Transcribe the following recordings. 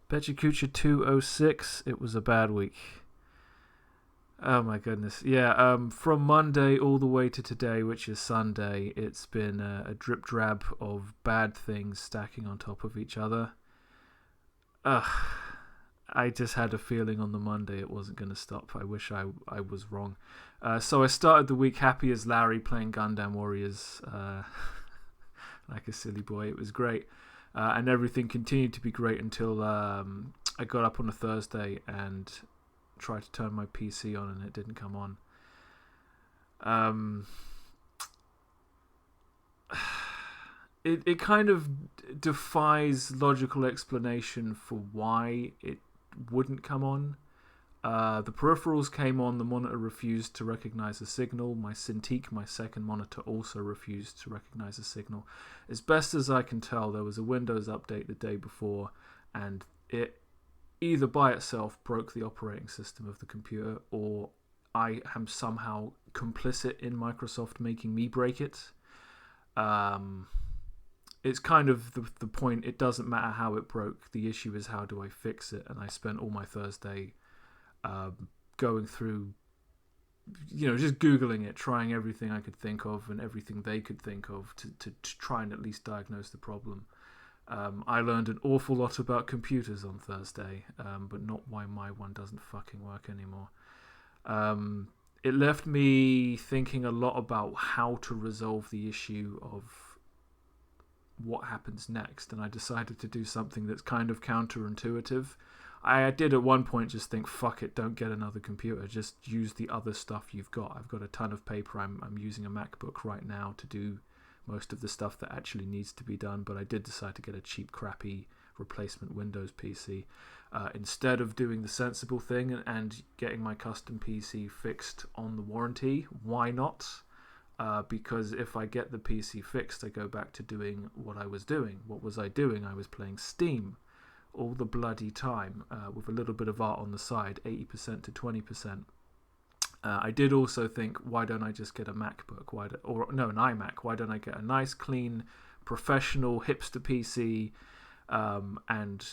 Pecha Kucha 206. It was a bad week. Oh my goodness. Yeah, from Monday all the way to today, which is Sunday, it's been a drip drab of bad things stacking on top of each other. Ugh. I just had a feeling on the Monday it wasn't going to stop. I wish I was wrong. So I started the week happy as Larry playing Gundam Warriors like a silly boy. It was great. And everything continued to be great until I got up on a Thursday and tried to turn my PC on and it didn't come on. It kind of defies logical explanation for why it wouldn't come on. The peripherals came on, the monitor refused to recognize a signal. My Cintiq, my second monitor, also refused to recognize a signal. As best as I can tell, there was a Windows update the day before, and it either by itself broke the operating system of the computer, or I am somehow complicit in Microsoft making me break it. It's kind of the point. It doesn't matter how it broke. The issue is how do I fix it? And I spent all my Thursday going through, just Googling it, trying everything I could think of and everything they could think of to try and at least diagnose the problem. I learned an awful lot about computers on Thursday, but not why my one doesn't fucking work anymore. It left me thinking a lot about how to resolve the issue of what happens next, and I decided to do something that's kind of counterintuitive. I did at one point just think, fuck it, don't get another computer, just use the other stuff you've got. I've got a ton of paper. I'm using a MacBook right now to do most of the stuff that actually needs to be done, but I did decide to get a cheap, crappy replacement Windows PC instead of doing the sensible thing and getting my custom PC fixed on the warranty. Why not? Because if I get the PC fixed, I go back to doing what I was doing. What was I doing? I was playing Steam all the bloody time with a little bit of art on the side, 80% to 20%. I did also think, why don't I just get a MacBook? An iMac? Why don't I get a nice, clean, professional hipster PC and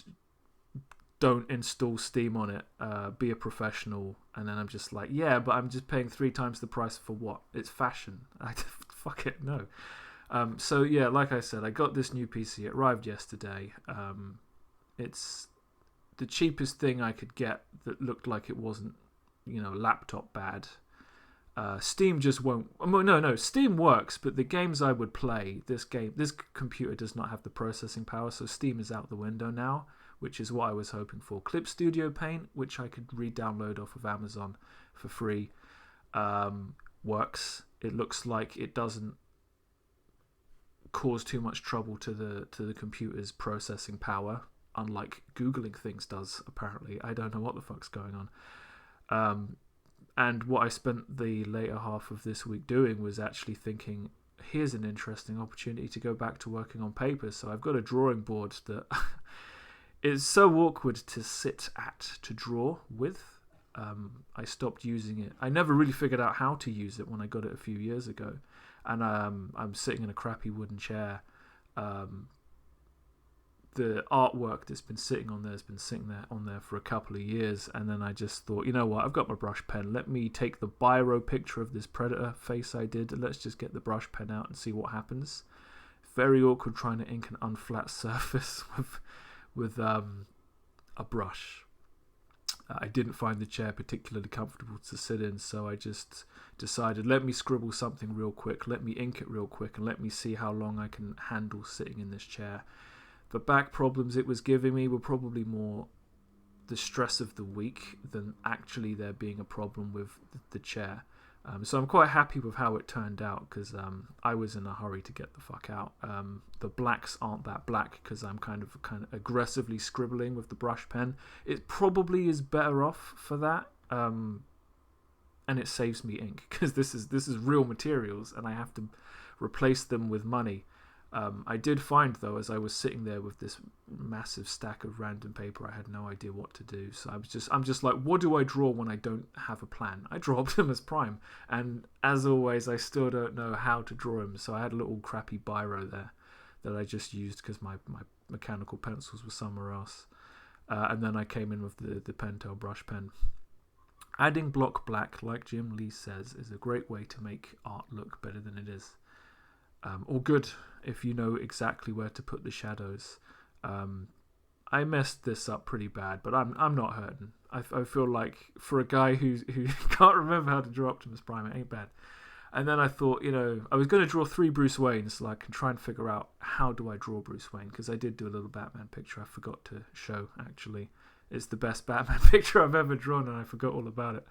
don't install Steam on it? Be a professional. And then I'm just like, yeah, but I'm just paying 3 times the price for what? It's fashion. Fuck it, no. So yeah, like I said, I got this new PC. It arrived yesterday. It's the cheapest thing I could get that looked like it wasn't, laptop bad. Steam just won't. No. Steam works, but the games I would play, this computer does not have the processing power, so Steam is out the window now, which is what I was hoping for. Clip Studio Paint, which I could re-download off of Amazon for free, works. It looks like it doesn't cause too much trouble to the computer's processing power, unlike Googling things does, apparently. I don't know what the fuck's going on. And what I spent the later half of this week doing was actually thinking, here's an interesting opportunity to go back to working on paper. So I've got a drawing board that is so awkward to sit at, to draw with. I stopped using it. I never really figured out how to use it when I got it a few years ago. And I'm sitting in a crappy wooden chair. The artwork that's been sitting on there has been sitting there on there for a couple of years, and then I just thought, you know what, I've got my brush pen. Let me take the biro picture of this predator face I did. Let's just get the brush pen out and see what happens. Very awkward trying to ink an unflat surface with a brush. I didn't find the chair particularly comfortable to sit in, so I just decided, let me scribble something real quick, let me ink it real quick, and let me see how long I can handle sitting in this chair. The back problems it was giving me were probably more the stress of the week than actually there being a problem with the chair. So I'm quite happy with how it turned out, because I was in a hurry to get the fuck out. The blacks aren't that black because I'm kind of aggressively scribbling with the brush pen. It probably is better off for that, and it saves me ink, because this is real materials and I have to replace them with money. I did find, though, as I was sitting there with this massive stack of random paper, I had no idea what to do. So I'm just like, what do I draw when I don't have a plan? I draw Optimus Prime, and as always, I still don't know how to draw him. So I had a little crappy biro there that I just used because my mechanical pencils were somewhere else. And then I came in with the Pentel brush pen. Adding block black, like Jim Lee says, is a great way to make art look better than it is. Or good, if you know exactly where to put the shadows. I messed this up pretty bad, but I'm not hurting. I feel like for a guy who can't remember how to draw Optimus Prime, it ain't bad. And then I thought, I was going to draw 3 Bruce Waynes, so I can try and figure out how do I draw Bruce Wayne, because I did do a little Batman picture I forgot to show, actually. It's the best Batman picture I've ever drawn, and I forgot all about it,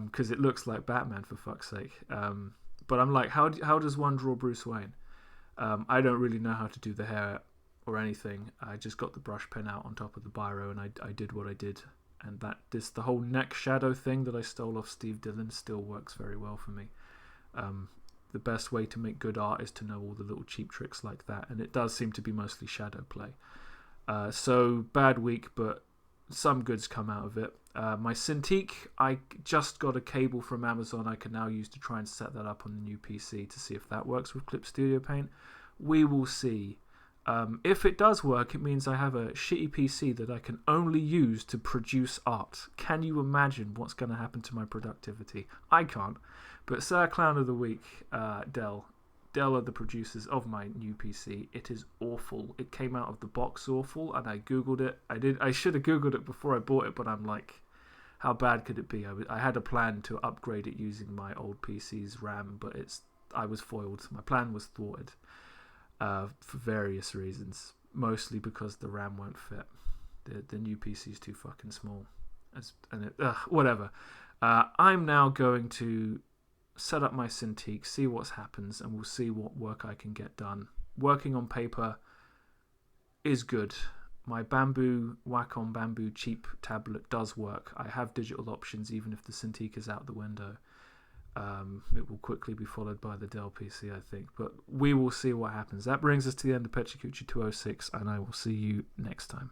because it looks like Batman, for fuck's sake. But I'm like, how does one draw Bruce Wayne? I don't really know how to do the hair or anything. I just got the brush pen out on top of the biro, and I did what I did. And the whole neck shadow thing that I stole off Steve Dillon still works very well for me. The best way to make good art is to know all the little cheap tricks like that, and it does seem to be mostly shadow play. So bad week, but some goods come out of it. My Cintiq, I just got a cable from Amazon I can now use to try and set that up on the new PC to see if that works with Clip Studio Paint. We will see. If it does work, it means I have a shitty PC that I can only use to produce art. Can you imagine what's going to happen to my productivity? I can't. But Sir Clown of the Week, Dell. Dell are the producers of my new PC. It is awful. It came out of the box awful, and I googled it. I should have googled it before I bought it, but I'm like, how bad could it be? I had a plan to upgrade it using my old PC's RAM, but I was foiled. My plan was thwarted for various reasons, mostly because the RAM won't fit. The new PC is too fucking small. Whatever. I'm now going to set up my Cintiq, see what happens, and we'll see what work I can get done. Working on paper is good. My Bamboo Wacom Bamboo cheap tablet does work. I have digital options even if the Cintiq is out the window. It will quickly be followed by the Dell PC, I think. But we will see what happens. That brings us to the end of Pecha Kucha 206, and I will see you next time.